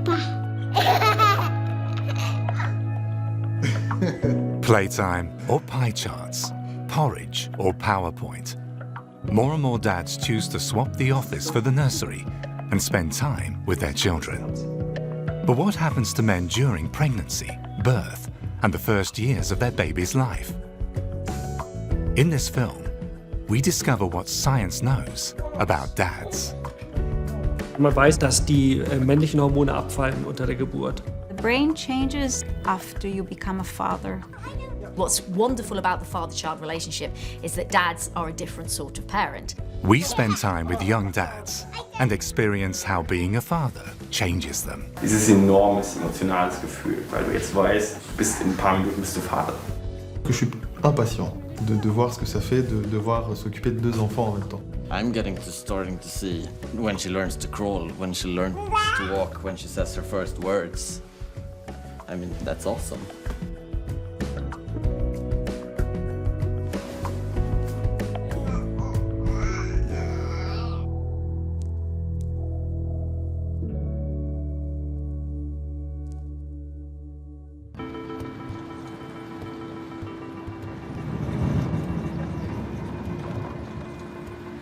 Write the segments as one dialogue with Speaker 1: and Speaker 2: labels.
Speaker 1: Papa.
Speaker 2: Playtime or pie charts, porridge or PowerPoint. More and more dads choose to swap the office for the nursery and spend time with their children. But what happens to men during pregnancy, birth, and the first years of their baby's life? In this film, we discover what science knows about dads.
Speaker 3: Man weiß, dass die männlichen Hormone abfallen unter der Geburt.
Speaker 4: The brain changes after you become a father.
Speaker 5: What's wonderful about the father-child relationship is that dads are a different sort of parent.
Speaker 2: We spend time with young dads and experience how being a father changes them.
Speaker 6: Dieses enormes emotionales Gefühl, weil du jetzt weißt, du bist in ein paar Minuten bist du Vater.
Speaker 7: Je suis impatient de voir ce que ça fait de devoir s'occuper de 2 enfants en même temps.
Speaker 8: I'm starting to see when she learns to crawl, when she learns to walk, when she says her first words. I mean, that's awesome.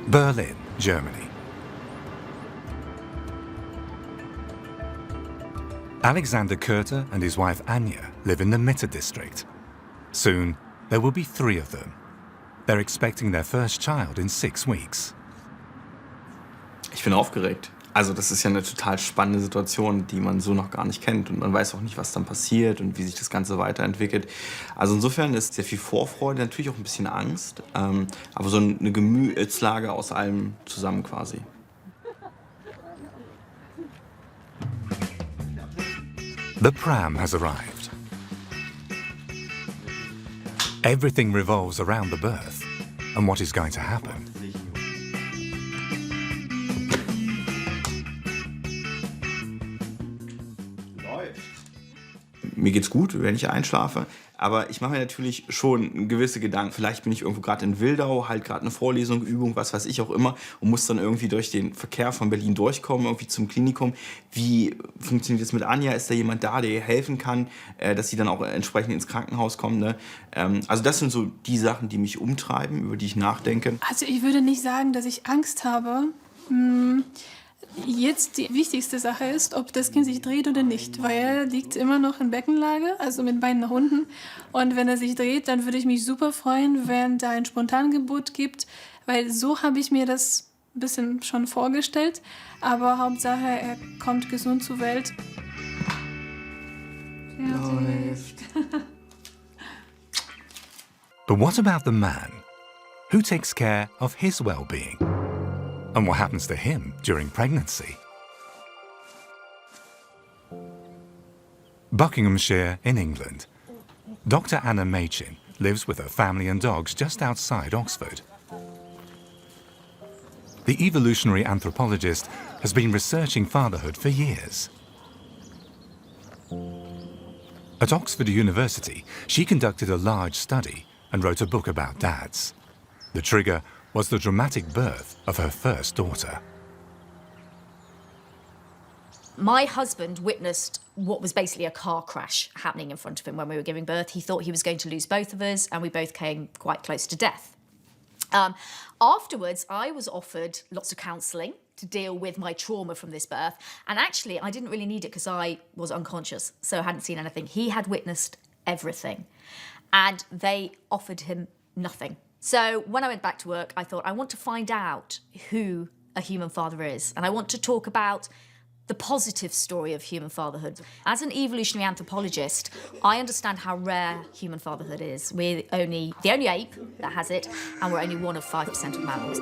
Speaker 2: Berlin, Germany. Alexander Kurter and his wife Anja live in the Mitte district. Soon, there will be 3 of them. They're expecting their first child in 6 weeks.
Speaker 9: Ich bin aufgeregt. Also das ist ja eine total spannende Situation, die man so noch gar nicht kennt. Und man weiß auch nicht, was dann passiert und wie sich das Ganze weiterentwickelt. Also insofern ist sehr viel Vorfreude, natürlich auch ein bisschen Angst. Aber so eine Gemütslage aus allem zusammen quasi.
Speaker 2: The pram has arrived. Everything revolves around the birth and what is going to happen.
Speaker 9: Mir geht's gut, wenn ich einschlafe, aber ich mache mir natürlich schon gewisse Gedanken. Vielleicht bin ich irgendwo gerade in Wildau, halt gerade eine Vorlesung, Übung, was weiß ich auch immer und muss dann irgendwie durch den Verkehr von Berlin durchkommen, irgendwie zum Klinikum. Wie funktioniert das mit Anja? Ist da jemand da, der ihr helfen kann, dass sie dann auch entsprechend ins Krankenhaus kommt? Ne? Also das sind so die Sachen, die mich umtreiben, über die ich nachdenke.
Speaker 10: Also ich würde nicht sagen, dass ich Angst habe. Jetzt die wichtigste Sache ist, ob das Kind sich dreht oder nicht, weil er liegt immer noch in Beckenlage, also mit Beinen nach unten. Und wenn er sich dreht, dann würde ich mich super freuen, wenn da ein Spontangeburt gibt, weil so habe ich mir das ein bisschen schon vorgestellt. Aber Hauptsache, er kommt gesund zur Welt.
Speaker 9: Läuft.
Speaker 2: But what about the man? Who takes care of his well-being? And what happens to him during pregnancy? Buckinghamshire in England. Dr. Anna Machin lives with her family and dogs just outside Oxford. The evolutionary anthropologist has been researching fatherhood for years. At Oxford University, she conducted a large study and wrote a book about dads. The trigger was the dramatic birth of her first daughter.
Speaker 5: My husband witnessed what was basically a car crash happening in front of him when we were giving birth. He thought he was going to lose both of us, and we both came quite close to death. Afterwards, I was offered lots of counselling to deal with my trauma from this birth. And actually, I didn't really need it because I was unconscious, so I hadn't seen anything. He had witnessed everything, and they offered him nothing. So when I went back to work, I thought, I want to find out who a human father is, and I want to talk about the positive story of human fatherhood. As an evolutionary anthropologist, I understand how rare human fatherhood is. We're the only ape that has it, and we're only one of 5% of mammals.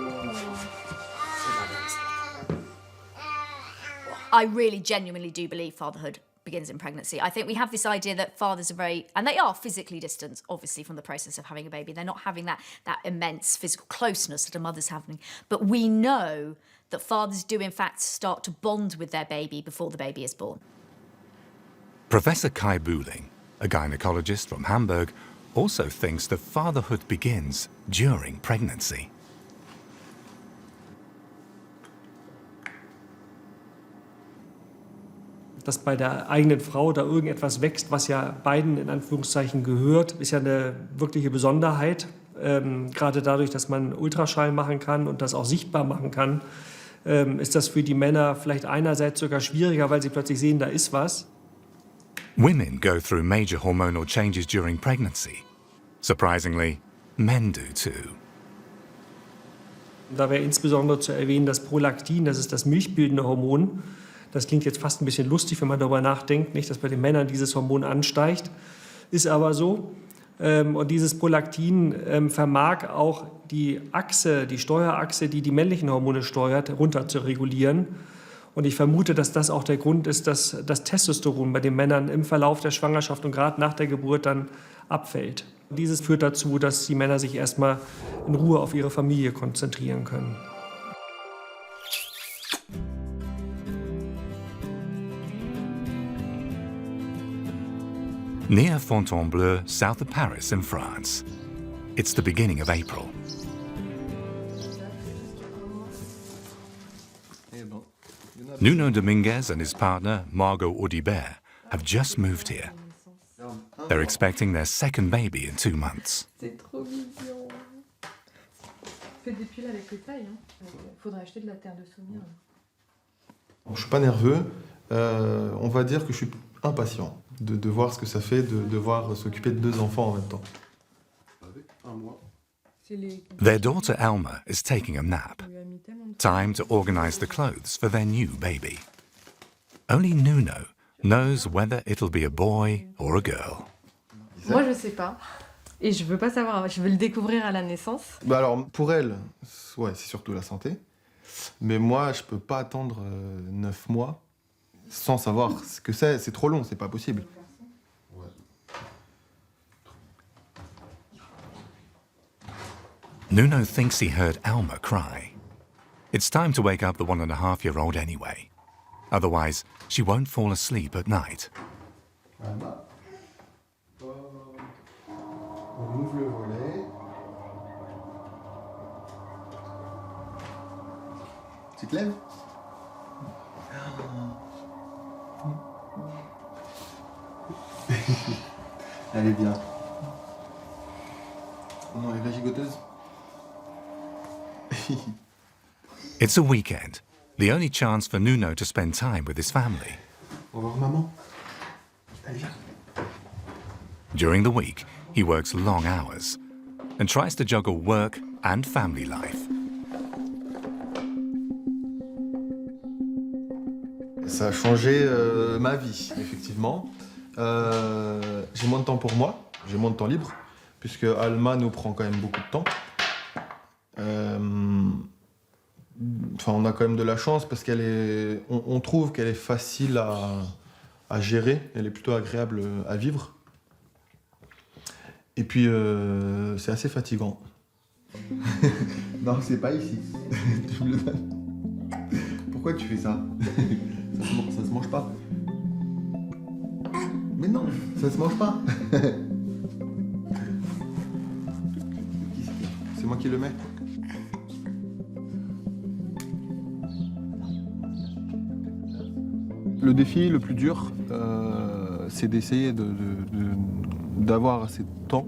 Speaker 5: I really genuinely do believe fatherhood begins in pregnancy. I think we have this idea that fathers are and they are physically distant, obviously, from the process of having a baby. They're not having that immense physical closeness that a mother's having. But we know that fathers do, in fact, start to bond with their baby before the baby is born.
Speaker 2: Professor Kai Buhling, a gynecologist from Hamburg, also thinks that fatherhood begins during pregnancy.
Speaker 3: dass bei der eigenen Frau da irgendetwas wächst, was ja beiden in Anführungszeichen gehört, ist ja eine wirkliche Besonderheit. Gerade dadurch, dass man Ultraschall machen kann und das auch sichtbar machen kann, ist das für die Männer vielleicht einerseits sogar schwieriger, weil sie plötzlich sehen, da ist was.
Speaker 2: Women go through major hormonal changes during pregnancy. Surprisingly, men do too.
Speaker 3: Da wäre insbesondere zu erwähnen, dass Prolaktin, das ist das milchbildende Hormon. Das klingt jetzt fast ein bisschen lustig, wenn man darüber nachdenkt, nicht, dass bei den Männern dieses Hormon ansteigt. Ist aber so. Und dieses Prolaktin vermag auch die Achse, die Steuerachse, die die männlichen Hormone steuert, runter zu regulieren. Und ich vermute, dass das auch der Grund ist, dass das Testosteron bei den Männern im Verlauf der Schwangerschaft und gerade nach der Geburt dann abfällt. Dieses führt dazu, dass die Männer sich erstmal in Ruhe auf ihre Familie konzentrieren können.
Speaker 2: Near Fontainebleau, south of Paris in France. It's the beginning of April. Nuno Dominguez and his partner, Margot Audibert, have just moved here. They're expecting their second baby in 2 months.
Speaker 1: C'est trop mignon. Fais des piles avec les tailles. Faudrait acheter de la terre de souvenir.
Speaker 7: Je suis pas nerveux. On va dire que je suis impatient de voir ce que ça fait de devoir s'occuper de 2 enfants en même temps.
Speaker 2: Their daughter Elma is taking a nap. Time to organize the clothes for their new baby. Only Nuno knows whether it'll be a boy or a girl.
Speaker 1: Moi, je sais pas. Et je veux pas savoir. Je veux le découvrir à la naissance.
Speaker 7: Bah alors, pour elle, ouais, c'est surtout la santé. Mais moi, je peux pas attendre 9 mois sans savoir ce que c'est. C'est trop long, c'est pas possible.
Speaker 2: Nuno thinks he heard Elma cry. It's time to wake up the 1.5-year-old anyway. Otherwise, she won't fall asleep at night.
Speaker 7: On ouvre le volet. Tu te lèves? Elle est bien. Non, elle est gigoteuse.
Speaker 2: It's a weekend, the only chance for Nuno to spend time with his family.
Speaker 7: On va voir maman. Allez, viens.
Speaker 2: During the week, he works long hours and tries to juggle work and family life.
Speaker 7: Ça a changé ma vie, effectivement. J'ai moins de temps pour moi, j'ai moins de temps libre, puisque Alma nous prend quand même beaucoup de temps. Enfin, on a quand même de la chance parce qu'elle est, on trouve qu'elle est facile à gérer, elle est plutôt agréable à vivre. Et puis, c'est assez fatigant. Non, c'est pas ici. Tu me le donnes. Pourquoi tu fais ça? Ça se mange pas. Mais non, ça se mange pas. C'est moi qui le mets. Le défi le plus dur, c'est d'essayer d'avoir assez de temps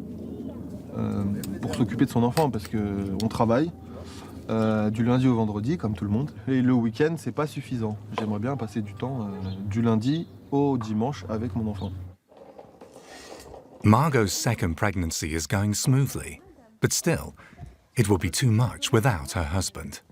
Speaker 7: pour s'occuper de son enfant, parce qu'on travaille du lundi au vendredi, comme tout le monde. Et le week-end, c'est pas suffisant. J'aimerais bien passer du temps du lundi au dimanche avec mon enfant.
Speaker 2: Margot's second pregnancy is going smoothly, but still, it will be too much without her husband.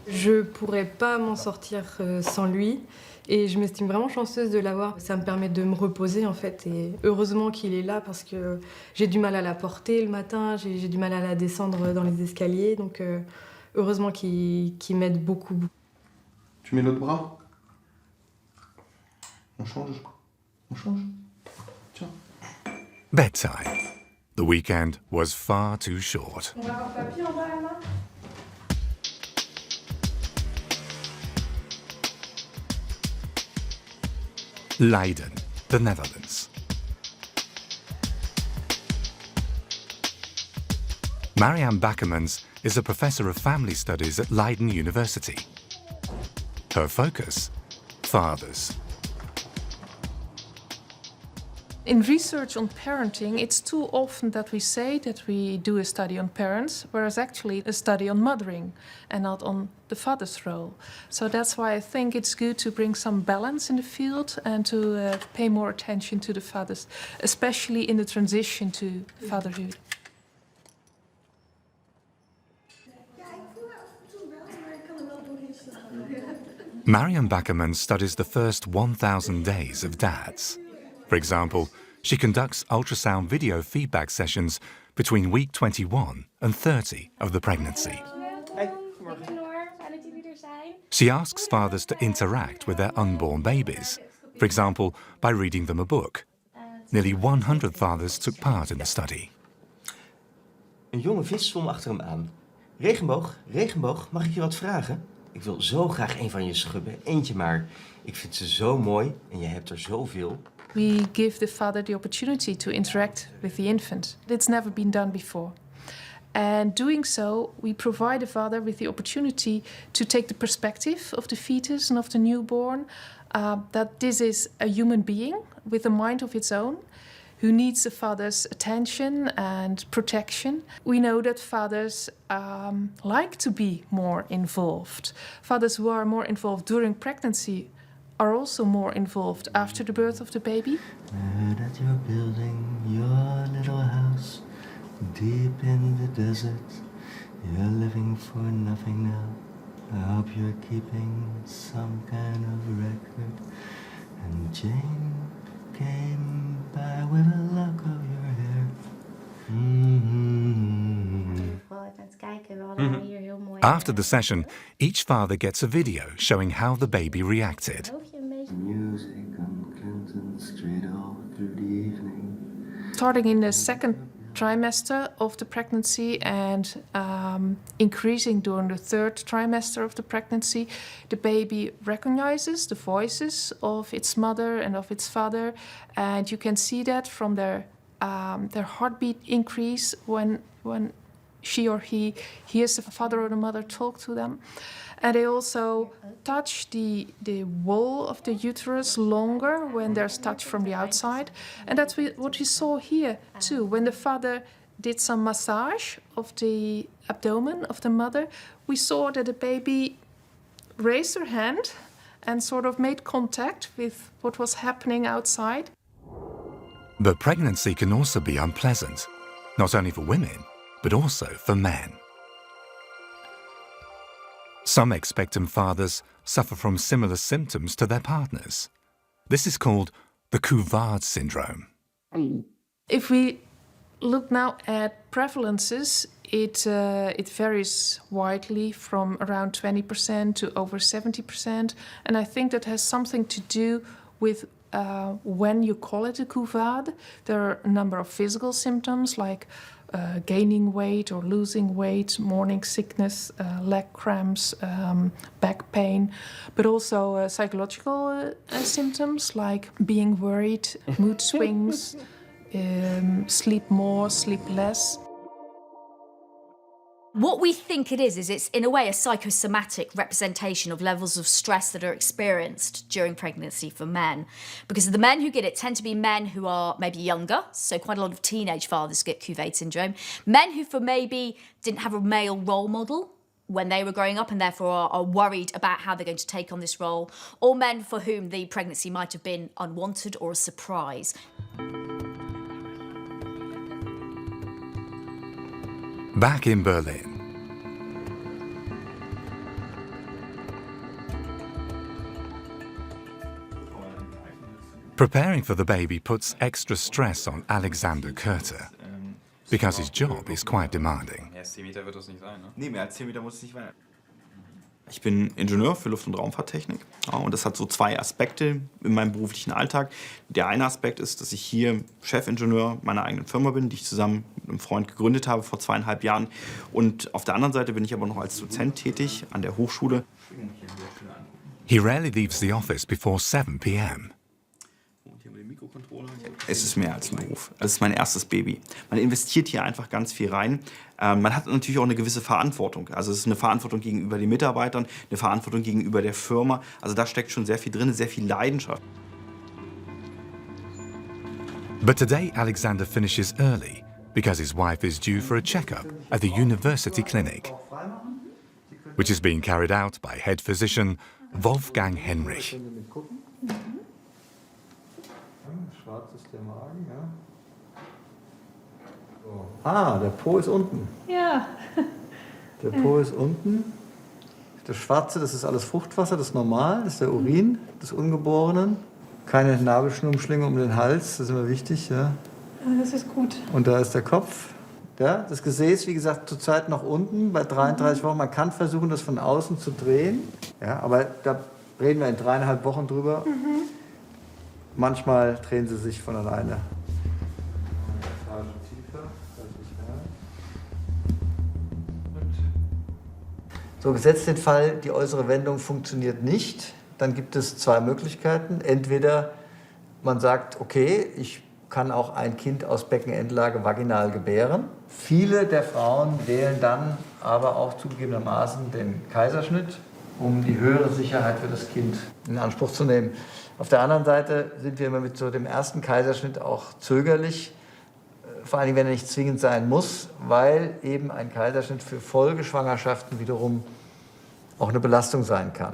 Speaker 1: Je pourrais pas m'en sortir sans lui. Et je m'estime vraiment chanceuse de l'avoir. Ça me permet de me reposer, en fait. Et heureusement qu'il est là, parce que j'ai du mal à la porter le matin, j'ai du mal à la descendre dans les escaliers. Donc heureusement qu'il m'aide beaucoup.
Speaker 7: Tu mets l'autre bras? On change? On change? Tiens.
Speaker 2: Bedtime. The weekend was far too short.
Speaker 1: On va avoir papier en bas, Anna?
Speaker 2: Leiden, the Netherlands. Marianne Bakermans is a professor of family studies at Leiden University. Her focus? fathers.
Speaker 11: In research on parenting, it's too often that we say that we do a study on parents, whereas actually a study on mothering and not on the father's role. So that's why I think it's good to bring some balance in the field and to pay more attention to the fathers, especially in the transition to fatherhood.
Speaker 2: Mariam Bakkerman studies the first 1,000 days of dads. For example, she conducts ultrasound video feedback sessions between week 21 and 30 of the pregnancy. She asks fathers to interact with their unborn babies, for example, by reading them a book. Nearly 100 fathers took part in the study.
Speaker 12: Een jonge vis zwom achter hem aan. Regenboog, regenboog, mag ik je wat vragen? Ik wil zo graag een van je schubben, eentje maar. Ik vind ze zo mooi en je hebt er zoveel.
Speaker 11: We give the father the opportunity to interact with the infant. It's never been done before. And doing so, we provide the father with the opportunity to take the perspective of the fetus and of the newborn, that this is a human being with a mind of its own, who needs the father's attention and protection. We know that fathers like to be more involved. Fathers who are more involved during pregnancy are also more involved after the birth of the baby.
Speaker 12: That you're building your little house deep in the desert. You're living for nothing now. I hope you're keeping some kind of record. And Jane came by with a lock of your hair.
Speaker 2: After the session, each father gets a video showing how the baby reacted.
Speaker 12: Music on Clinton Street all through the evening.
Speaker 11: Starting in the second trimester of the pregnancy and increasing during the third trimester of the pregnancy, the baby recognizes the voices of its mother and of its father, and you can see that from their heartbeat increase when she or he hears the father or the mother talk to them. And they also touch the wall of the uterus longer when there's touch from the outside. And that's what we saw here too. When the father did some massage of the abdomen of the mother, we saw that the baby raised her hand and sort of made contact with what was happening outside.
Speaker 2: But pregnancy can also be unpleasant, not only for women, but also for men. Some expectant fathers suffer from similar symptoms to their partners. This is called the Couvard syndrome.
Speaker 11: If we look now at prevalences, it varies widely from around 20% to over 70%. And I think that has something to do with when you call it a Couvard. There are a number of physical symptoms like gaining weight or losing weight, morning sickness, leg cramps, back pain, but also psychological symptoms like being worried, mood swings, sleep more, sleep less.
Speaker 5: What we think it is it's in a way a psychosomatic representation of levels of stress that are experienced during pregnancy for men. Because the men who get it tend to be men who are maybe younger, so quite a lot of teenage fathers get Couvard syndrome. Men who for maybe didn't have a male role model when they were growing up and therefore are worried about how they're going to take on this role, or men for whom the pregnancy might have been unwanted or a surprise.
Speaker 2: Back in Berlin. Preparing for the baby puts extra stress on Alexander Kurte, because his job is quite demanding.
Speaker 9: Nee, mehr als 10 Meter muss es nicht sein. Ich bin Ingenieur für Luft- und Raumfahrttechnik und das hat so zwei Aspekte in meinem beruflichen Alltag. Der eine Aspekt ist, dass ich hier Chefingenieur meiner eigenen Firma bin, die ich zusammen mit einem Freund gegründet habe vor 2,5 Jahren. Und auf der anderen Seite bin ich aber noch als Dozent tätig an der Hochschule.
Speaker 2: He rarely leaves the office before 7 p.m.
Speaker 9: Es ist mehr als ein Beruf. Es ist mein erstes Baby. Man investiert hier einfach ganz viel rein. Man hat natürlich auch eine gewisse Verantwortung. Also es ist eine Verantwortung gegenüber den Mitarbeitern, eine Verantwortung gegenüber der Firma. Also da steckt schon sehr viel drin, sehr viel Leidenschaft.
Speaker 2: But today Alexander finishes early because his wife is due for a checkup at the university clinic, which is being carried out by head physician Wolfgang Henrich.
Speaker 12: Schwarz ist der Magen, ja. So. Ah, der Po ist unten.
Speaker 10: Ja.
Speaker 12: Der Po ist unten. Das Schwarze, das ist alles Fruchtwasser, das ist normal, das ist der Urin des Ungeborenen. Keine Nabelschnurumschlinge um den Hals, das ist immer wichtig. Ja.
Speaker 10: Das ist gut.
Speaker 12: Und da ist der Kopf. Ja, das Gesäß, wie gesagt, zurzeit noch unten bei 33 Wochen. Man kann versuchen, das von außen zu drehen. Ja, aber da reden wir in 3,5 Wochen drüber. Manchmal drehen sie sich von alleine. So, gesetzt den Fall, die äußere Wendung funktioniert nicht, dann gibt es zwei Möglichkeiten. Entweder man sagt, okay, ich kann auch ein Kind aus Beckenendlage vaginal gebären. Viele der Frauen wählen dann aber auch zugegebenermaßen den Kaiserschnitt, um die höhere Sicherheit für das Kind in Anspruch zu nehmen. Auf der anderen Seite sind wir immer mit so dem ersten Kaiserschnitt auch zögerlich, vor allem wenn er nicht zwingend sein muss, weil eben ein Kaiserschnitt für Folgeschwangerschaften wiederum auch eine Belastung sein kann.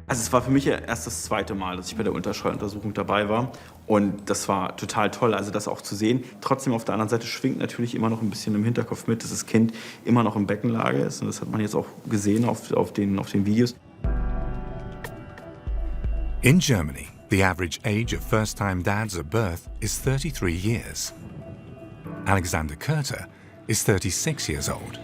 Speaker 9: Also es war für mich ja erst das zweite Mal, dass ich bei der Ultraschalluntersuchung dabei war. Und das war total toll, also das auch zu sehen. Trotzdem auf der anderen Seite schwingt natürlich immer noch ein bisschen im Hinterkopf mit, dass das Kind immer noch in Beckenlage ist. Und das hat man jetzt auch gesehen auf den Videos.
Speaker 2: In Germany, the average age of first-time dads at birth is 33 years. Alexander Kurter is 36 years old.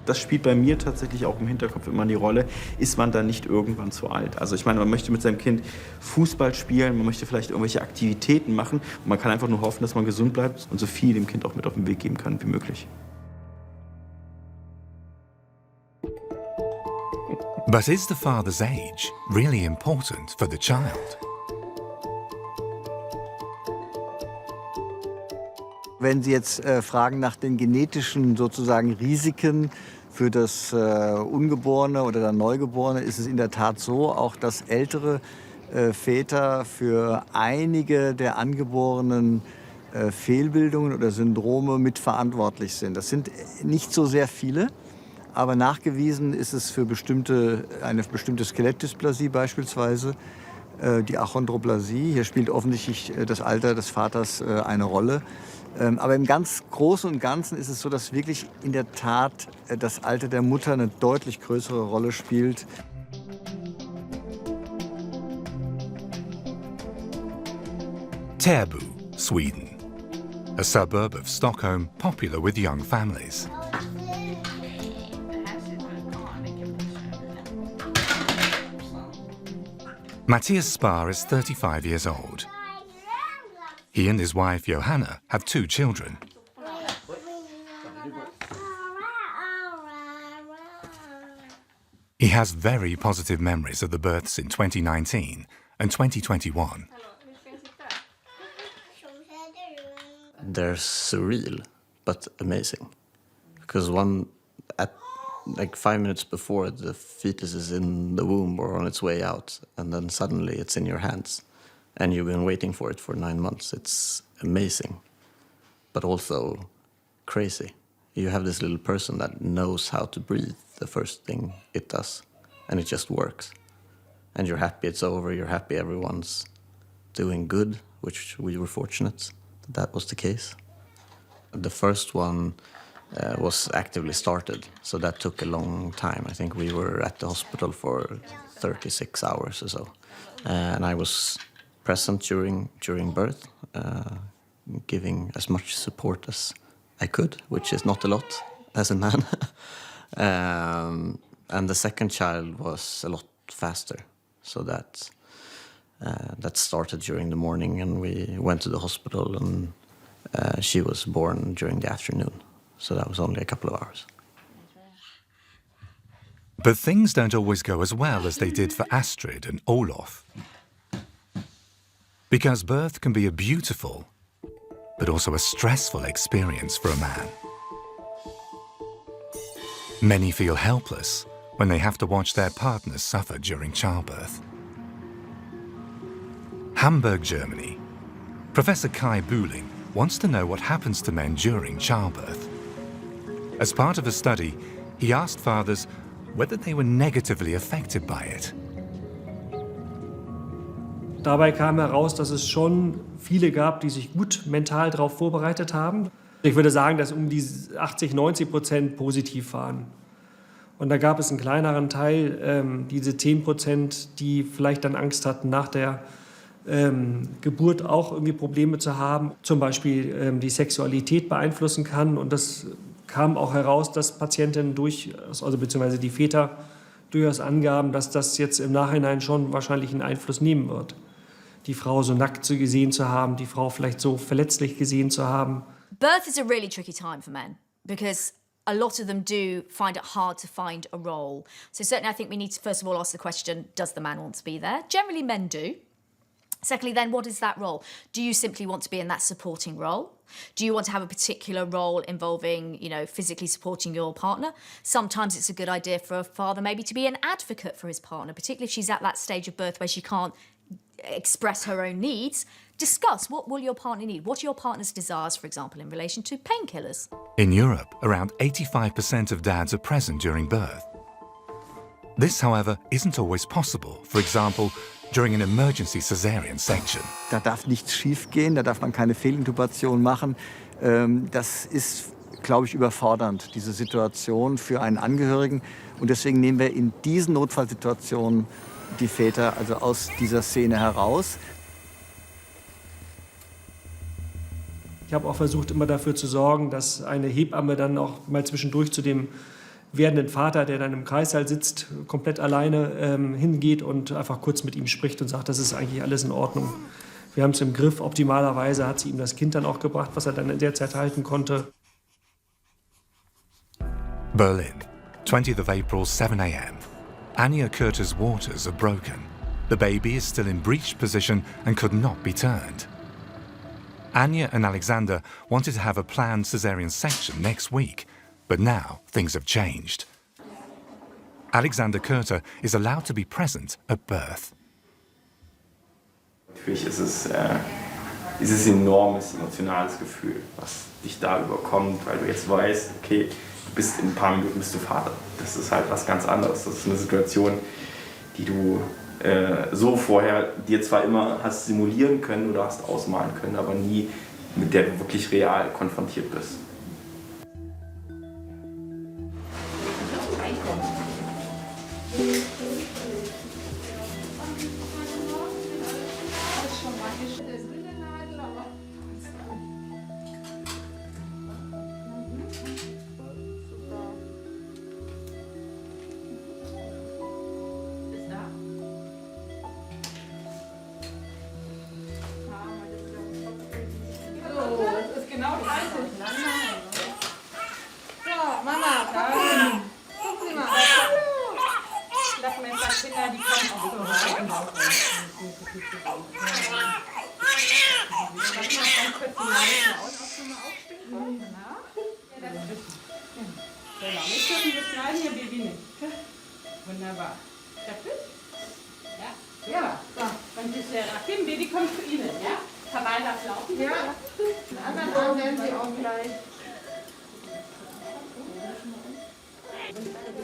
Speaker 9: Das spielt bei mir tatsächlich auch im Hinterkopf immer die Rolle, ist man dann nicht irgendwann zu alt? Also ich meine, man möchte mit seinem Kind Fußball spielen, man möchte vielleicht irgendwelche Aktivitäten machen und man kann einfach nur hoffen, dass man gesund bleibt und so viel dem Kind auch mit auf den Weg geben kann wie möglich.
Speaker 2: But is the father's age really important for the child?
Speaker 12: Wenn Sie jetzt fragen nach den genetischen sozusagen Risiken für das Ungeborene oder dann Neugeborene, ist es in der Tat so, auch dass ältere Väter für einige der angeborenen Fehlbildungen oder Syndrome mitverantwortlich sind. Das sind nicht so sehr viele, aber nachgewiesen ist es für eine bestimmte Skelettdysplasie beispielsweise, die Achondroplasie. Hier spielt offensichtlich das Alter des Vaters eine Rolle. Aber im ganz Großen und Ganzen ist es so, dass wirklich in der Tat das Alter der Mutter eine deutlich größere Rolle spielt.
Speaker 2: Täby, Sweden, a suburb of Stockholm popular with young families. Matthias Spar is 35 years old. He and his wife Johanna have 2 children. He has very positive memories of the births in 2019 and 2021.
Speaker 8: They're surreal, but amazing. Because at like 5 minutes before, the fetus is in the womb or on its way out, and then suddenly it's in your hands. And you've been waiting for it for 9 months. It's amazing, but also crazy. You have this little person that knows how to breathe the first thing it does, and it just works. And you're happy it's over, you're happy everyone's doing good, which we were fortunate that was the case. The first one was actively started, so that took a long time. I think we were at the hospital for 36 hours or so. And I was present during birth, giving as much support as I could, which is not a lot as a man. And the second child was a lot faster, so that started during the morning, and we went to the hospital, and she was born during the afternoon, so that was only a couple of hours.
Speaker 2: But things don't always go as well as they did for Astrid and Olof. Because birth can be a beautiful, but also a stressful experience for a man. Many feel helpless when they have to watch their partners suffer during childbirth. Hamburg, Germany. Professor Kai Bühling wants to know what happens to men during childbirth. As part of a study, he asked fathers whether they were negatively affected by it.
Speaker 3: Dabei kam heraus, dass es schon viele gab, die sich gut mental darauf vorbereitet haben. Ich würde sagen, dass um die 80–90% positiv waren. Und da gab es einen kleineren Teil, diese 10%, die vielleicht dann Angst hatten, nach der Geburt auch irgendwie Probleme zu haben. Zum Beispiel die Sexualität beeinflussen kann. Und das kam auch heraus, dass Patientinnen beziehungsweise die Väter durchaus angaben, dass das jetzt im Nachhinein schon wahrscheinlich einen Einfluss nehmen wird. Die Frau so nackt gesehen zu haben, die Frau vielleicht so verletzlich gesehen zu haben.
Speaker 5: Birth is a really tricky time for men because a lot of them do find it hard to find a role. So certainly I think we need to first of all ask the question, does the man want to be there? Generally men do. Secondly, then, what is that role? Do you simply want to be in that supporting role? Do you want to have a particular role involving, physically supporting your partner? Sometimes it's a good idea for a father maybe to be an advocate for his partner, particularly if she's at that stage of birth where she can't express her own needs. Discuss what will your partner need? What are your partner's desires, for example, in relation to painkillers?
Speaker 2: In Europe, around 85% of dads are present during birth. This, however, isn't always possible. For example, during an emergency cesarean section.
Speaker 13: Da darf nichts schiefgehen, da darf man keine Fehlintubation machen. Das ist, glaube ich, überfordernd, diese Situation für einen Angehörigen. Und deswegen nehmen wir in diesen Notfallsituationen die Väter also aus dieser Szene heraus.
Speaker 3: Ich habe auch versucht, immer dafür zu sorgen, dass eine Hebamme dann auch mal zwischendurch zu dem werdenden Vater, der dann im Kreissaal sitzt, komplett alleine hingeht und einfach kurz mit ihm spricht und sagt, das ist eigentlich alles in Ordnung. Wir haben es im Griff. Optimalerweise hat sie ihm das Kind dann auch gebracht, was er dann in der Zeit halten konnte.
Speaker 2: Berlin, 20th of April, 7 a.m. Anja Kurter's waters are broken. The baby is still in breech position and could not be turned. Anja and Alexander wanted to have a planned cesarean section next week, but now things have changed. Alexander Kurter is allowed to be present at birth.
Speaker 6: Natürlich ist es dieses enormes emotionales Gefühl, was dich da überkommt, weil du jetzt weißt, okay, in ein paar Minuten bist du Vater. Das ist halt was ganz anderes. Das ist eine Situation, die du so vorher dir zwar immer hast simulieren können oder hast ausmalen können, aber nie mit der du wirklich real konfrontiert bist.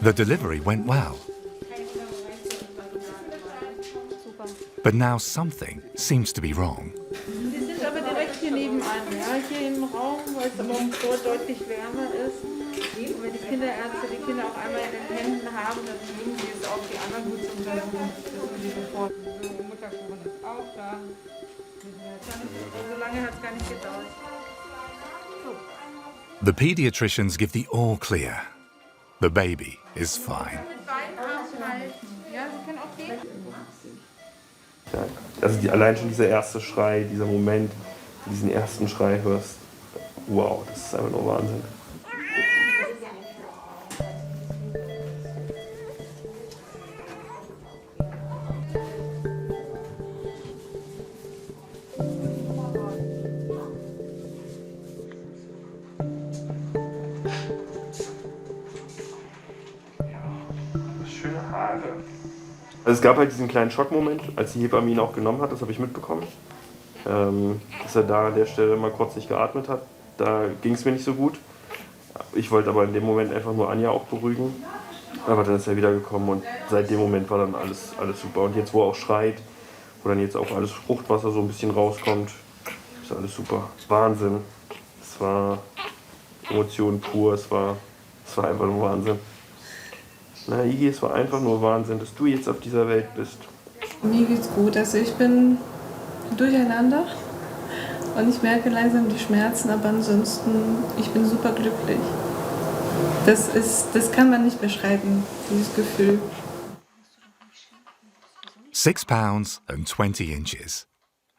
Speaker 2: The delivery went well. But now something seems to be wrong.
Speaker 14: Wir sind aber direkt hier nebenan, ja, hier im Raum, weil es aber im Flur deutlich wärmer ist. Und wenn die Kinderärzte die Kinder auch einmal in den Händen haben, dann nehmen sie es auch die anderen gut zu untersuchen. Das ist die sofort. Die Mutterkuchen ist auch da. So lange hat es gar nicht gedauert.
Speaker 2: The pediatricians give the all clear. The baby is fine.
Speaker 14: Ja, sie können auch gehen.
Speaker 6: Also allein schon dieser erste Schrei, dieser Moment, wo du diesen ersten Schrei hörst, wow, das ist einfach nur Wahnsinn. schöne Haare. Also es gab halt diesen kleinen Schockmoment, als die Hebamme ihn auch genommen hat, das habe ich mitbekommen. Dass er da an der Stelle mal kurz nicht geatmet hat. Da ging es mir nicht so gut. Ich wollte aber in dem Moment einfach nur Anja auch beruhigen. Aber dann ist er wiedergekommen und seit dem Moment war dann alles super. Und jetzt, wo er auch schreit, wo dann jetzt auch alles Fruchtwasser so ein bisschen rauskommt, ist alles super. Wahnsinn. Es war Emotion pur, es war einfach nur Wahnsinn. Na, Iggy, es war einfach nur Wahnsinn, dass du jetzt auf dieser Welt bist.
Speaker 10: Mir geht's gut, also ich bin durcheinander und ich merke langsam die Schmerzen, aber ansonsten, ich bin super glücklich. Das kann man nicht beschreiben, dieses Gefühl.
Speaker 2: 6 pounds and 20 inches.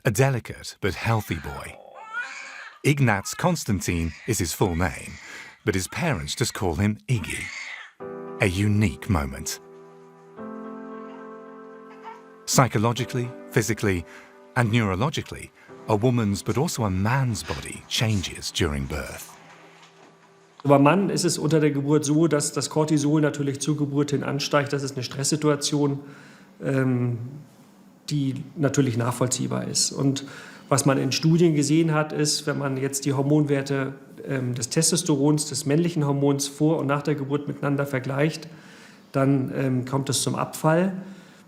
Speaker 2: A delicate but healthy boy. Ignaz Konstantin is his full name, but his parents just call him Iggy. A unique moment. Psychologically, physically, and neurologically, a woman's but also a man's body changes during birth.
Speaker 3: Beim Mann ist es unter der Geburt so, dass das Cortisol natürlich zur Geburt hin ansteigt. Das ist eine Stresssituation, die natürlich nachvollziehbar ist. Und was man in Studien gesehen hat, ist, wenn man jetzt die Hormonwerte des Testosterons, des männlichen Hormons vor und nach der Geburt miteinander vergleicht, dann kommt es zum Abfall.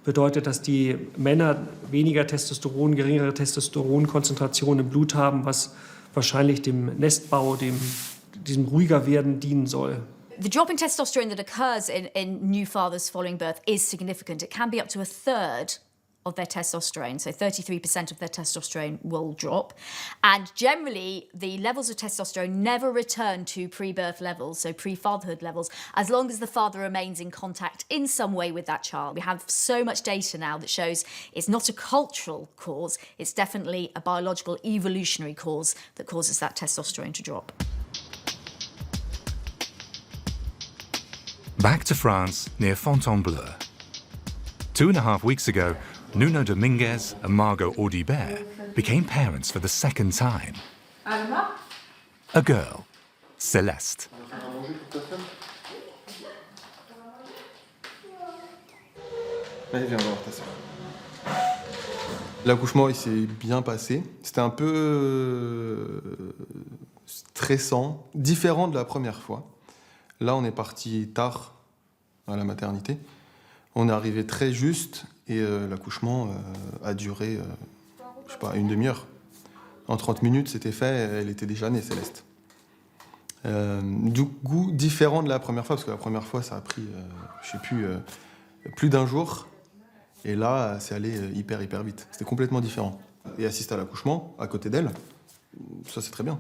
Speaker 3: Bedeutet, dass die Männer weniger Testosteron, geringere Testosteronkonzentration im Blut haben, was wahrscheinlich dem Nestbau, diesem ruhiger werden dienen soll.
Speaker 5: The drop in testosterone that occurs in new fathers following birth is significant. It can be up to a third of their testosterone, so 33% of their testosterone will drop. And generally, the levels of testosterone never return to pre-birth levels, so pre-fatherhood levels, as long as the father remains in contact in some way with that child. We have so much data now that shows it's not a cultural cause, it's definitely a biological evolutionary cause that causes that testosterone to drop.
Speaker 2: Back to France, near Fontainebleau. 2.5 weeks ago, Nuno Dominguez and Margot Audibert became parents for the second time. A girl, Celeste.
Speaker 7: Allez, viens voir ta sœur. L'accouchement, il s'est bien passé. C'était un peu stressant, différent de la première fois. Là, on est parti tard à la maternité. On est arrivé très juste et l'accouchement a duré, je sais pas, une demi-heure. En 30 minutes, c'était fait, elle était déjà née, Céleste. Du coup, différent de la première fois, parce que la première fois, ça a pris, je sais plus d'un jour. Et là, c'est allé hyper vite. C'était complètement différent. Et assister à l'accouchement, à côté d'elle, ça c'est très bien.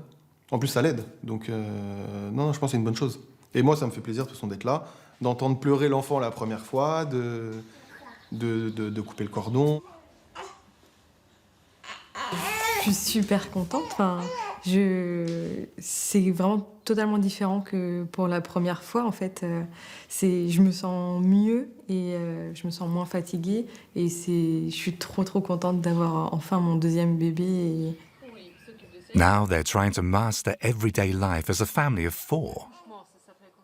Speaker 7: En plus, ça l'aide. Donc, non, je pense que c'est une bonne chose. Et moi, ça me fait plaisir de toute façon d'être là, d'entendre pleurer l'enfant la première fois, de couper le cordon.
Speaker 1: Je suis super contente. Enfin, c'est vraiment totalement différent que pour la première fois. En fait, je me sens mieux et je me sens moins fatiguée. Et je suis trop contente d'avoir enfin mon deuxième bébé.
Speaker 2: Now they're trying to master everyday life as a family of 4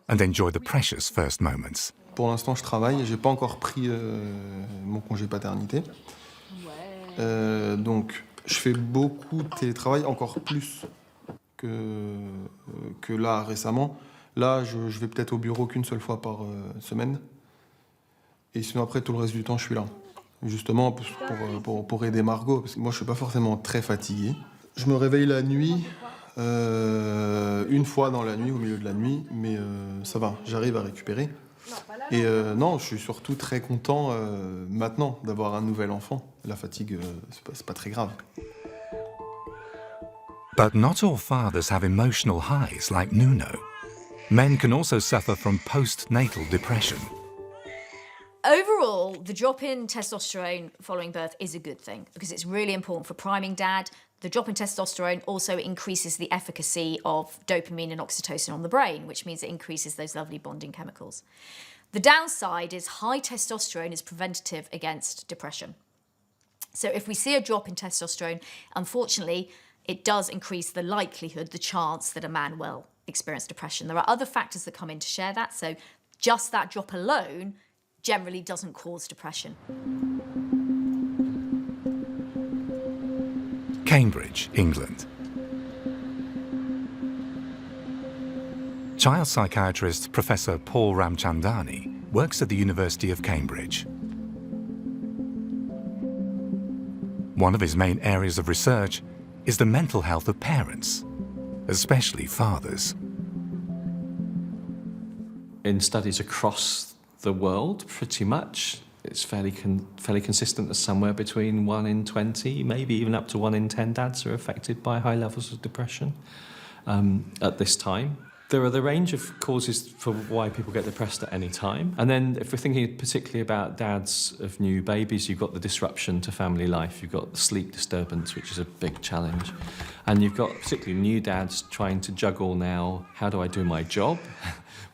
Speaker 2: and enjoy the precious first moments.
Speaker 7: Pour l'instant, je travaille. J'ai pas encore pris mon congé paternité. Donc, je fais beaucoup de télétravail, encore plus que là récemment. Là, je vais peut-être au bureau qu'une seule fois par semaine. Et sinon, après, tout le reste du temps, je suis là. Justement, pour aider Margot. Parce que moi, je suis pas forcément très fatigué. Je me réveille la nuit, une fois dans la nuit, au milieu de la nuit, mais ça va, j'arrive à récupérer. Et non, je suis surtout très content maintenant d'avoir un nouvel enfant. La fatigue, c'est pas très grave.
Speaker 2: But not all fathers have emotional highs like Nuno. Men can also suffer from postnatal depression.
Speaker 5: Overall, the drop in testosterone following birth is a good thing because it's really important for priming dad. The drop in testosterone also increases the efficacy of dopamine and oxytocin on the brain, which means it increases those lovely bonding chemicals. The downside is high testosterone is preventative against depression. So if we see a drop in testosterone, unfortunately, it does increase the likelihood, the chance that a man will experience depression. There are other factors that come in to share that. So just that drop alone generally doesn't cause depression.
Speaker 2: Cambridge, England. Child psychiatrist Professor Paul Ramchandani works at the University of Cambridge. One of his main areas of research is the mental health of parents, especially fathers.
Speaker 15: In studies across the world, pretty much, it's fairly consistent that somewhere between 1 in 20, maybe even up to 1 in 10 dads are affected by high levels of depression at this time. There are the range of causes for why people get depressed at any time. And then if we're thinking particularly about dads of new babies, you've got the disruption to family life. You've got the sleep disturbance, which is a big challenge. And you've got particularly new dads trying to juggle now, how do I do my job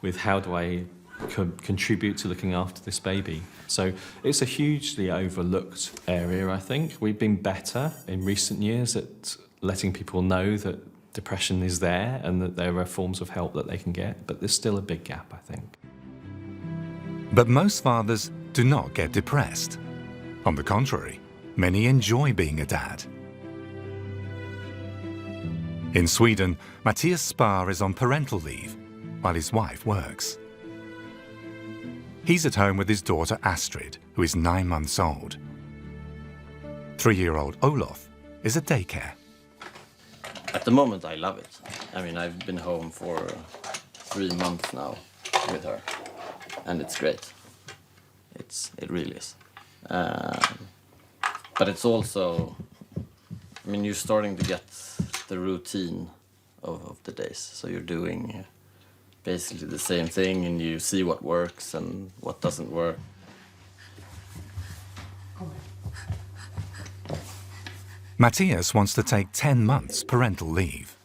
Speaker 15: with how do I contribute to looking after this baby. So it's a hugely overlooked area, I think. We've been better in recent years at letting people know that depression is there and that there are forms of help that they can get, but there's still a big gap, I think.
Speaker 2: But most fathers do not get depressed. On the contrary, many enjoy being a dad. In Sweden, Matthias Spar is on parental leave while his wife works. He's at home with his daughter Astrid, who is 9 months old. 3-year-old Olof is at daycare.
Speaker 8: At the moment, I love it. I mean, I've been home for 3 months now with her, and it's great. It really is. But it's also, I mean, you're starting to get the routine of the days. So you're doing basically the same thing, and you see what works and what doesn't work.
Speaker 2: Matthias wants to take 10 months parental leave.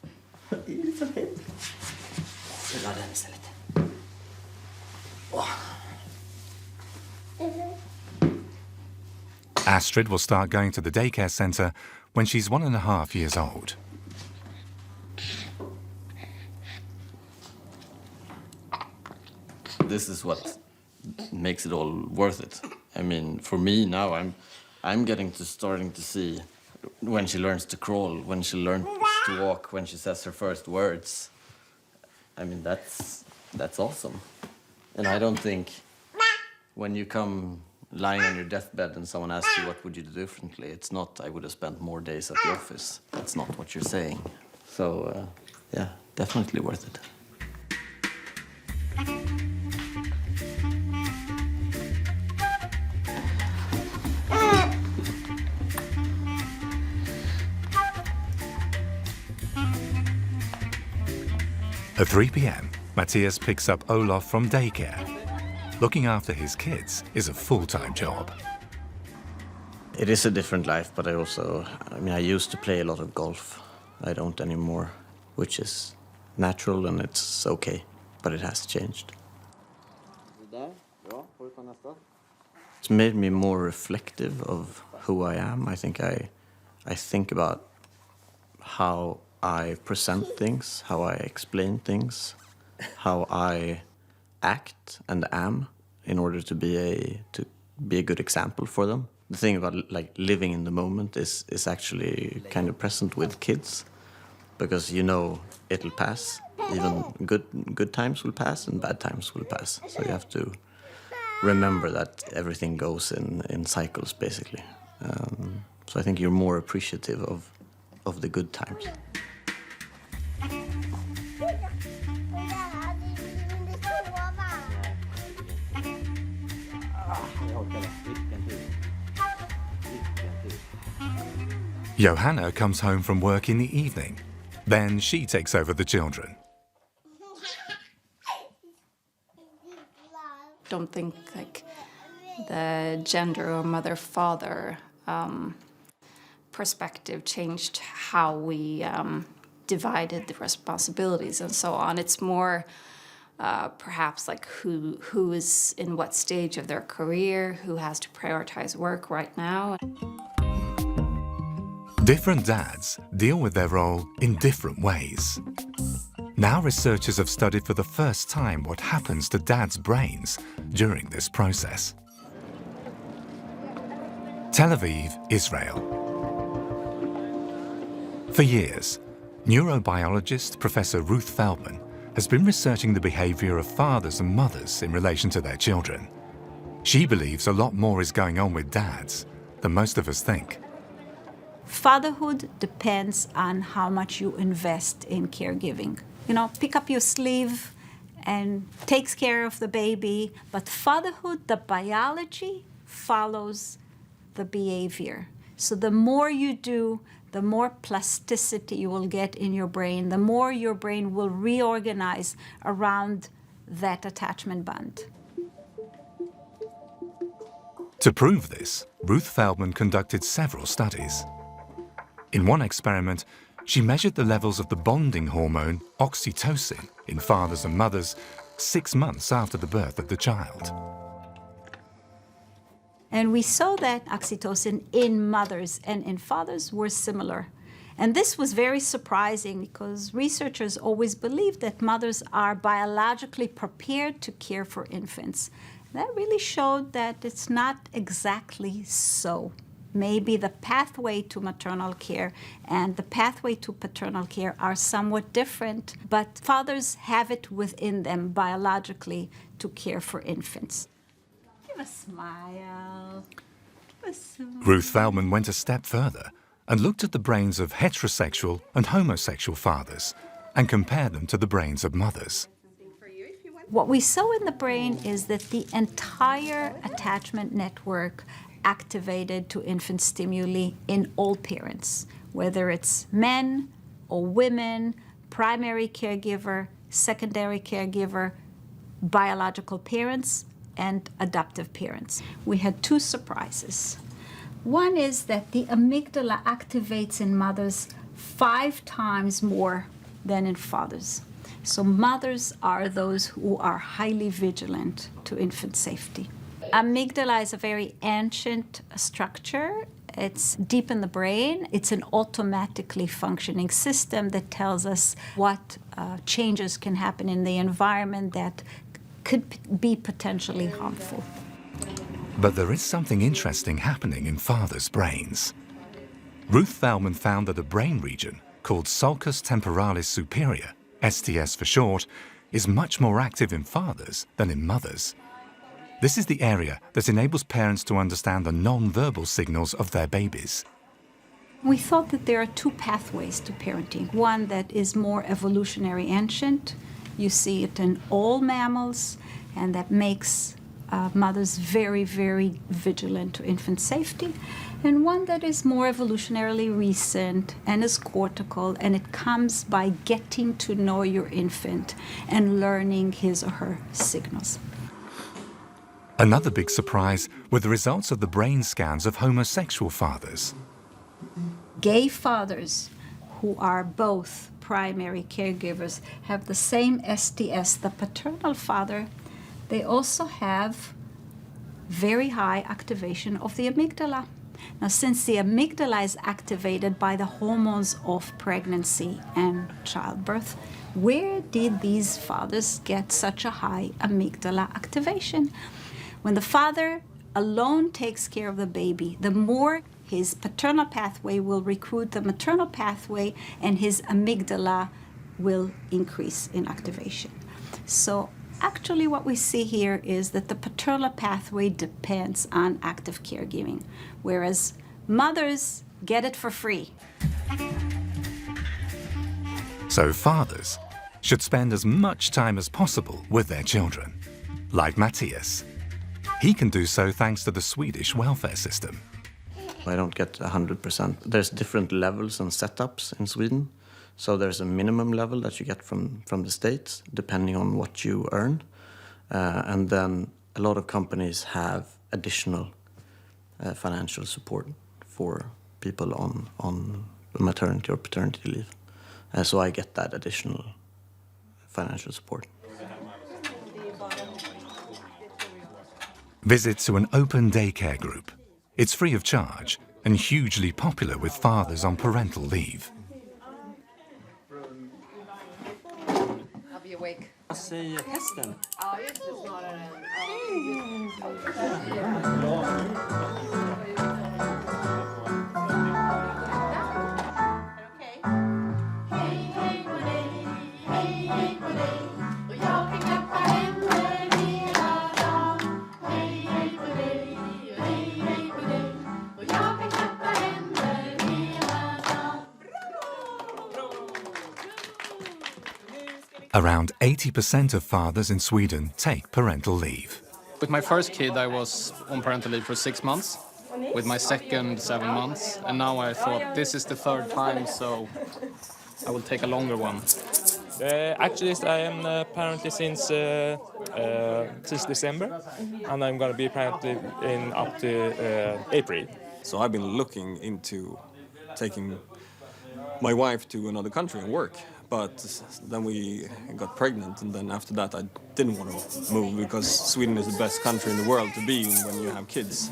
Speaker 2: Astrid will start going to the daycare centre when she's 1.5 years old.
Speaker 8: This is what makes it all worth it. I mean, for me now, I'm starting to see when she learns to crawl, when she learns to walk, when she says her first words. I mean, that's awesome. And I don't think when you come lying on your deathbed and someone asks you what would you do differently, it's not I would have spent more days at the office. That's not what you're saying. So, yeah, definitely worth it.
Speaker 2: At 3 p.m, Matthias picks up Olof from daycare. Looking after his kids is a full-time job.
Speaker 8: It is a different life, but I used to play a lot of golf. I don't anymore, which is natural and it's okay, but it has changed. It's made me more reflective of who I am. I think I think about how I present things, how I explain things, how I act and am in order to be a good example for them. The thing about like living in the moment is actually kind of present with kids, because you know it'll pass. Even good times will pass and bad times will pass. So you have to remember that everything goes in cycles, basically. So I think you're more appreciative of the good times.
Speaker 2: Johanna comes home from work in the evening. Then she takes over the children.
Speaker 16: Don't think like the gender or mother-father perspective changed how we divided the responsibilities and so on. It's more perhaps like who is in what stage of their career, who has to prioritize work right now.
Speaker 2: Different dads deal with their role in different ways. Now researchers have studied for the first time what happens to dads' brains during this process. Tel Aviv, Israel. For years, neurobiologist Professor Ruth Feldman has been researching the behavior of fathers and mothers in relation to their children. She believes a lot more is going on with dads than most of us think.
Speaker 4: Fatherhood depends on how much you invest in caregiving. You know, pick up your sleeve and takes care of the baby, but fatherhood, the biology, follows the behavior. So the more you do, the more plasticity you will get in your brain, the more your brain will reorganize around that attachment bond.
Speaker 2: To prove this, Ruth Feldman conducted several studies. In one experiment, she measured the levels of the bonding hormone oxytocin in fathers and mothers 6 months after the birth of the child.
Speaker 4: And we saw that oxytocin in mothers and in fathers were similar. And this was very surprising because researchers always believed that mothers are biologically prepared to care for infants. That really showed that it's not exactly so. Maybe the pathway to maternal care and the pathway to paternal care are somewhat different, but fathers have it within them biologically to care for infants. Give a smile. Give a smile.
Speaker 2: Ruth Feldman went a step further and looked at the brains of heterosexual and homosexual fathers and compared them to the brains of mothers.
Speaker 4: What we saw in the brain is that the entire attachment network activated to infant stimuli in all parents, whether it's men or women, primary caregiver, secondary caregiver, biological parents, and adoptive parents. We had 2 surprises. One is that the amygdala activates in mothers 5 times more than in fathers. So mothers are those who are highly vigilant to infant safety. Amygdala is a very ancient structure. It's deep in the brain. It's an automatically functioning system that tells us what changes can happen in the environment that could be potentially harmful.
Speaker 2: But there is something interesting happening in fathers' brains. Ruth Feldman found that a brain region called sulcus temporalis superior, STS for short, is much more active in fathers than in mothers. This is the area that enables parents to understand the non-verbal signals of their babies.
Speaker 4: We thought that there are 2 pathways to parenting. One that is more evolutionary ancient. You see it in all mammals, and that makes mothers very, very vigilant to infant safety. And one that is more evolutionarily recent and is cortical, and it comes by getting to know your infant and learning his or her signals.
Speaker 2: Another big surprise were the results of the brain scans of homosexual fathers.
Speaker 4: Gay fathers who are both primary caregivers have the same STS, the paternal father. They also have very high activation of the amygdala. Now, since the amygdala is activated by the hormones of pregnancy and childbirth, where did these fathers get such a high amygdala activation? When the father alone takes care of the baby, the more his paternal pathway will recruit the maternal pathway, and his amygdala will increase in activation. So actually what we see here is that the paternal pathway depends on active caregiving, whereas mothers get it for free.
Speaker 2: So fathers should spend as much time as possible with their children, like Matthias. He can do so thanks to the Swedish welfare system.
Speaker 8: I don't get 100%. There's different levels and setups in Sweden. So there's a minimum level that you get from the state, depending on what you earn. And then a lot of companies have additional financial support for people on maternity or paternity leave. So I get that additional financial support.
Speaker 2: Visit to an open daycare group. It's free of charge and hugely popular with fathers on parental leave.
Speaker 17: I'll be awake.
Speaker 18: Säger hästen.
Speaker 17: Ja, just det. Snarare än...
Speaker 2: Around 80% of fathers in Sweden take parental leave.
Speaker 18: With my first kid, I was on parental leave for 6 months. With my second, 7 months. And now I thought this is the third time, so I will take a longer one.
Speaker 19: Actually, I am apparently since December, and I'm going to be apparently in up to April.
Speaker 20: So I've been looking into taking my wife to another country and work, but then we got pregnant, and then after that I didn't want to move because Sweden is the best country in the world to be in when you have kids.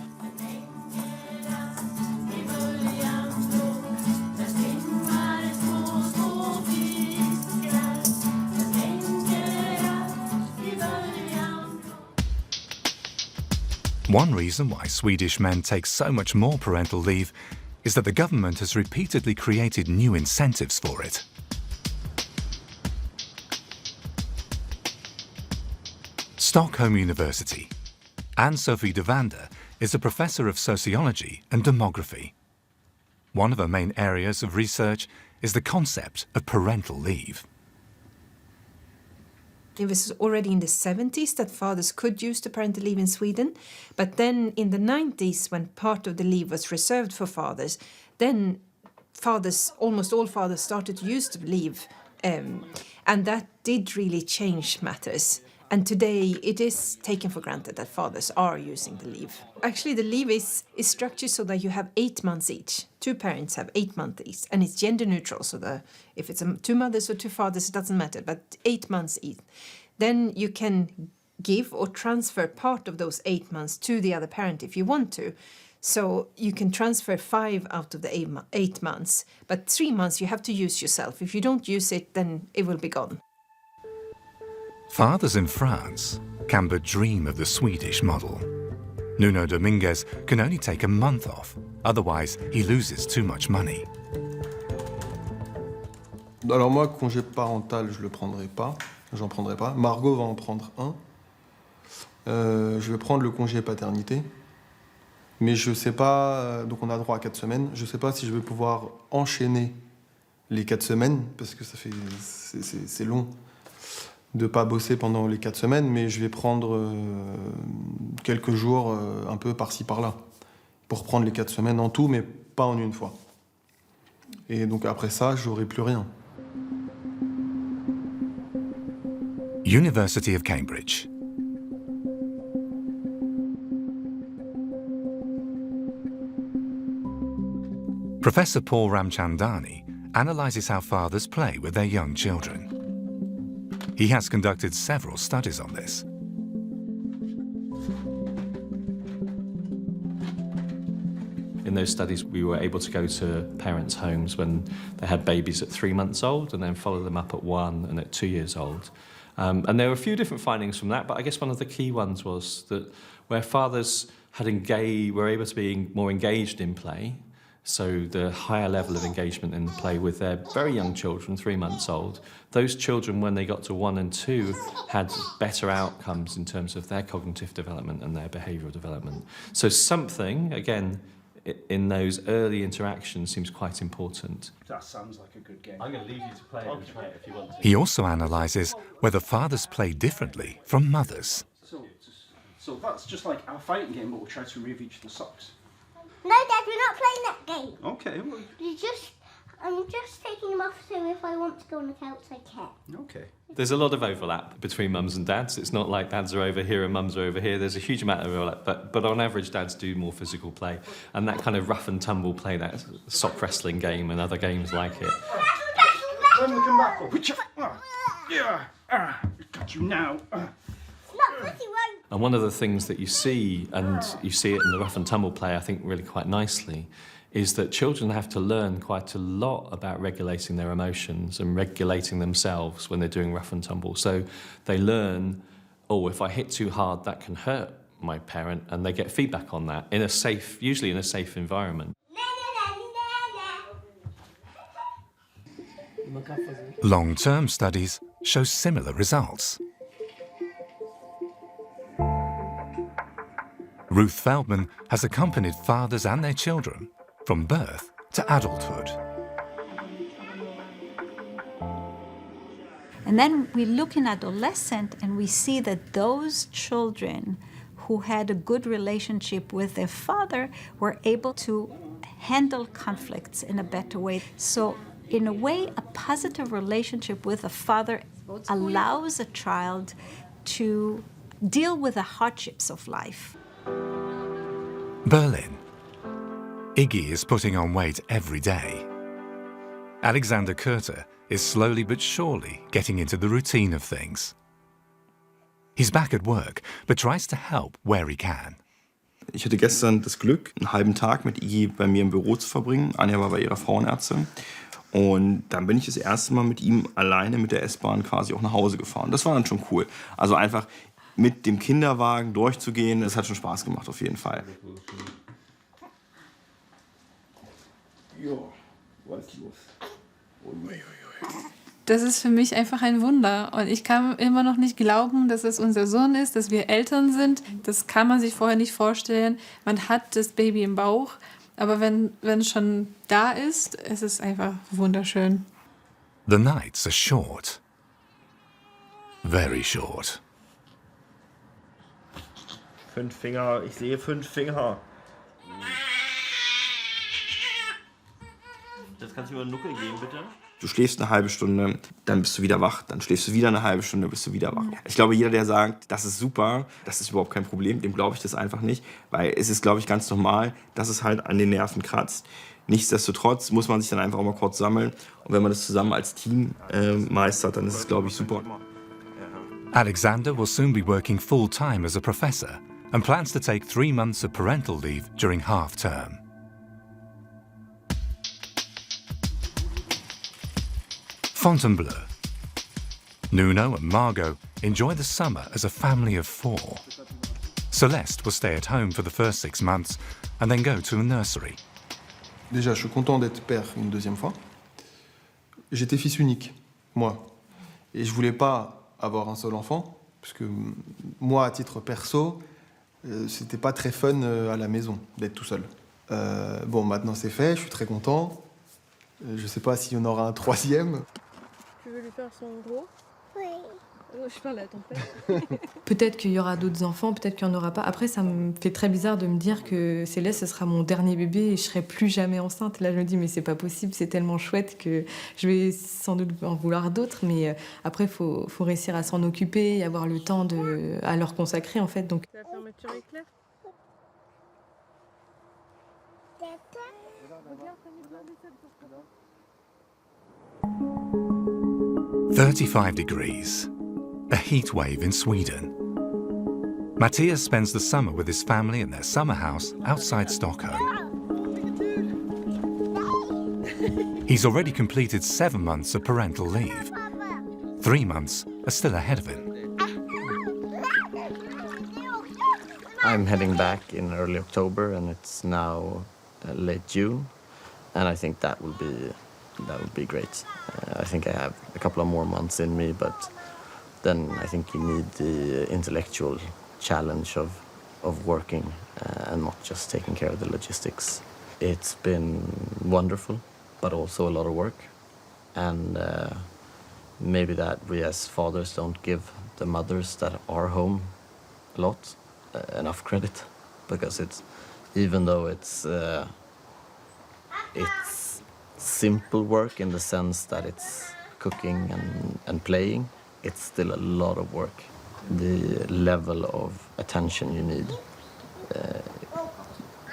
Speaker 2: One reason why Swedish men take so much more parental leave is that the government has repeatedly created new incentives for it. Stockholm University. Ann-Sophie de Vander is a professor of sociology and demography. One of her main areas of research is the concept of parental leave.
Speaker 21: It was already in the 70s that fathers could use the parental leave in Sweden. But then in the 90s, when part of the leave was reserved for fathers, then almost all fathers started to use the leave. And that did really change matters. And today it is taken for granted that fathers are using the leave. Actually, the leave is structured so that you have 8 months each. 2 parents have 8 months each. And it's gender neutral, so if it's 2 mothers or 2 fathers, it doesn't matter, but 8 months each. Then you can give or transfer part of those 8 months to the other parent if you want to. So you can transfer 5 out of the 8 months, but 3 months you have to use yourself. If you don't use it, then it will be gone.
Speaker 2: Fathers in France can but dream of the Swedish model. Nuno Dominguez can only take a month off, otherwise he loses too much money.
Speaker 7: Alors moi, congé parental, je le prendrai pas. J'en prendrai pas. Margot va en prendre un. Je vais prendre le congé paternité. Mais je sais pas, donc on a droit à 4 semaines. Je sais pas si je vais pouvoir enchaîner les 4 semaines, parce que c'est long de pas bosser pendant les 4 semaines, mais je vais prendre quelques jours un peu par-ci par-là pour prendre les 4 semaines en tout, mais pas en une fois. Et donc après ça, j'aurai plus rien.
Speaker 2: University of Cambridge. Professor Paul Ramchandani analyses how fathers play with their young children. He has conducted several studies on this.
Speaker 15: In those studies, we were able to go to parents' homes when they had babies at 3 months old and then follow them up at 1 and at 2 years old. And there were a few different findings from that, but I guess one of the key ones was that where fathers were able to be more engaged in play, so the higher level of engagement in play with their very young children, 3 months old, those children, when they got to 1 and 2, had better outcomes in terms of their cognitive development and their behavioural development. So something, again, in those early interactions seems quite important.
Speaker 22: That sounds like a good game. I'm going to leave you to play it and try it if you want to.
Speaker 2: He also analyses whether fathers play differently from mothers.
Speaker 22: So that's just like our fighting game, but we'll try to remove each of the socks.
Speaker 23: No, Dad, we're not playing that game.
Speaker 22: Okay. Well,
Speaker 23: I'm just taking them off so if I want to go on the couch, I can.
Speaker 22: Okay.
Speaker 15: There's a lot of overlap between mums and dads. It's not like dads are over here and mums are over here. There's a huge amount of overlap, but on average, dads do more physical play. And that kind of rough and tumble play, that sock wrestling game and other games like it.
Speaker 22: When we come back, got you now.
Speaker 15: And one of the things that you see, and you see it in the rough and tumble play, I think really quite nicely, is that children have to learn quite a lot about regulating their emotions and regulating themselves when they're doing rough and tumble. So they learn, oh, if I hit too hard, that can hurt my parent, and they get feedback on that in a safe, usually in a safe environment.
Speaker 2: Long-term studies show similar results. Ruth Feldman has accompanied fathers and their children from birth to adulthood.
Speaker 4: And then we look in adolescent and we see that those children who had a good relationship with their father were able to handle conflicts in a better way. So in a way, a positive relationship with a father allows a child to deal with the hardships of life.
Speaker 2: Berlin. Iggy is putting on weight every day. Alexander Kurter is slowly but surely getting into the routine of things. He's back at work, but tries to help where he can.
Speaker 6: Ich hatte gestern das Glück, einen halben Tag mit Iggy bei mir im Büro zu verbringen. Anja war bei ihrer Frauenärztin. Und dann bin ich das erste Mal mit ihm alleine mit der S-Bahn quasi auch nach Hause gefahren. Das war dann schon cool. Also einfach mit dem Kinderwagen durchzugehen, das hat schon Spaß gemacht auf jeden Fall.
Speaker 7: Ja, was ist los?
Speaker 10: Das ist für mich einfach ein Wunder. Und ich kann immer noch nicht glauben, dass es unser Sohn ist, dass wir Eltern sind. Das kann man sich vorher nicht vorstellen. Man hat das Baby im Bauch. Aber wenn es schon da ist, es ist einfach wunderschön.
Speaker 2: The nights are short. Very short.
Speaker 6: 5 Finger, ich sehe 5 Finger. Das kannst du mir eine Nucke geben, bitte? Du schläfst eine halbe Stunde, dann bist du wieder wach, dann schläfst du wieder eine halbe Stunde, bist du wieder wach. Ich glaube, jeder, der sagt, das ist super, das ist überhaupt kein Problem, dem glaube ich das einfach nicht, weil es ist, glaube ich, ganz normal, dass es halt an den Nerven kratzt. Nichtsdestotrotz muss man sich dann einfach auch mal kurz sammeln und wenn man das zusammen als Team meistert, dann ist es, glaube ich, super.
Speaker 2: Alexander will soon be working full-time as a professor and plans to take 3 months of parental leave during half-term. Fontainebleau. Nuno and Margot enjoy the summer as a family of 4. Celeste will stay at home for the first 6 months and then go to a nursery.
Speaker 7: Déjà, je suis content d'être père une deuxième fois. J'étais fils unique, moi. Et je voulais pas avoir un seul enfant, parce que moi, à titre perso, c'était pas très fun à la maison d'être tout seul. Bon, maintenant c'est fait, je suis très content. Je sais pas s'il y en aura un troisième.
Speaker 14: Tu veux lui faire son gros? Oui. Je parle à ton père.
Speaker 1: Peut-être qu'il y aura d'autres enfants, peut-être qu'il n'y en aura pas. Après, ça me fait très bizarre de me dire que Céleste, ce sera mon dernier bébé et je serai plus jamais enceinte. Là, je me dis, mais c'est pas possible, c'est tellement chouette que je vais sans doute en vouloir d'autres. Mais après, il faut réussir à s'en occuper et avoir le temps à leur consacrer, en fait. Donc...
Speaker 14: La fermeture est claire.
Speaker 2: 35 degrees. A heat wave in Sweden. Matthias spends the summer with his family in their summer house outside Stockholm. He's already completed 7 months of parental leave. 3 months are still ahead of him.
Speaker 8: I'm heading back in early October, and it's now late June, and I think that would be great. I think I have a couple of more months in me, but then I think you need the intellectual challenge of working and not just taking care of the logistics. It's been wonderful, but also a lot of work, and maybe that we as fathers don't give the mothers that are home a lot enough credit, because it's, even though it's simple work in the sense that it's cooking and playing, it's still a lot of work. The level of attention you need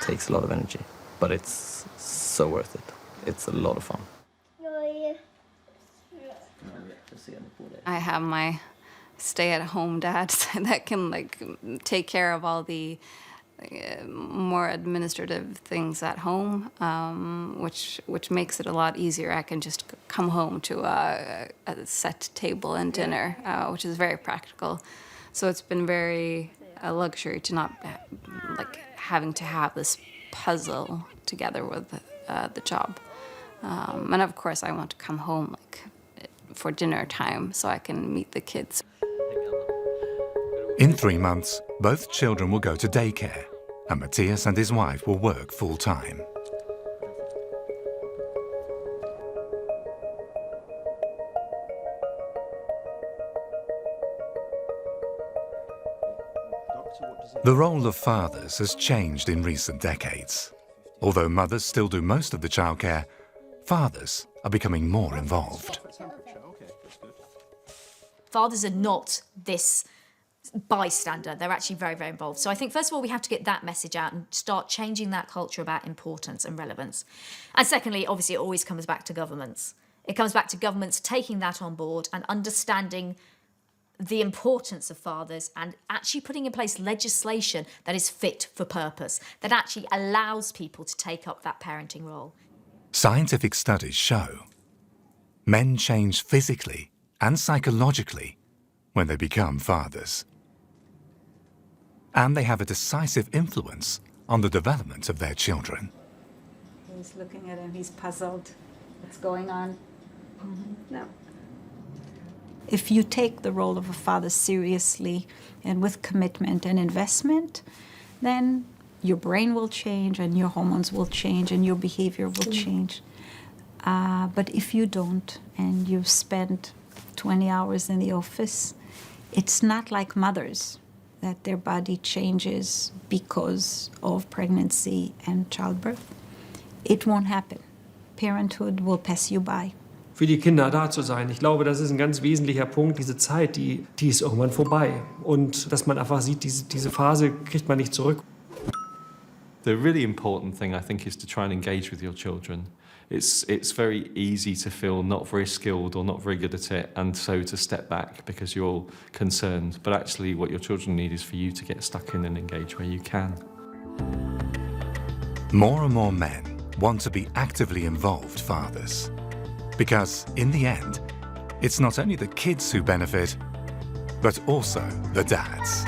Speaker 8: takes a lot of energy, but it's so worth it. It's a lot of fun.
Speaker 16: I have my stay-at-home dad that can take care of all the more administrative things at home, which makes it a lot easier. I can just come home to a set table and dinner, which is very practical. So it's been a luxury to not having to have this puzzle together with the job. And of course, I want to come home for dinner time so I can meet the kids.
Speaker 2: In 3 months, both children will go to daycare, and Matthias and his wife will work full-time. The role of fathers has changed in recent decades. Although mothers still do most of the childcare, fathers are becoming more involved.
Speaker 5: Fathers are not this bystander. They're actually very, very involved. So I think, first of all, we have to get that message out and start changing that culture about importance and relevance. And secondly, obviously, it always comes back to governments. It comes back to governments taking that on board and understanding the importance of fathers and actually putting in place legislation that is fit for purpose, that actually allows people to take up that parenting role.
Speaker 2: Scientific studies show men change physically and psychologically when they become fathers. And they have a decisive influence on the development of their children.
Speaker 4: He's looking at him, he's puzzled. What's going on? No. If you take the role of a father seriously and with commitment and investment, then your brain will change and your hormones will change and your behavior will change. But if you don't and you've spent 20 hours in the office, it's not like mothers, that their body changes because of pregnancy and childbirth. It won't happen. Parenthood will pass you by.
Speaker 3: Für die Kinder da zu sein. Ich glaube, das ist ein ganz wesentlicher Punkt. Diese Zeit, die ist irgendwann vorbei. Und dass man einfach sieht, diese Phase kriegt man nicht zurück.
Speaker 15: The really important thing, I think, is to try and engage with your children. It's very easy to feel not very skilled or not very good at it, and so to step back because you're concerned. But actually what your children need is for you to get stuck in and engage where you can.
Speaker 2: More and more men want to be actively involved fathers. Because in the end, it's not only the kids who benefit, but also the dads.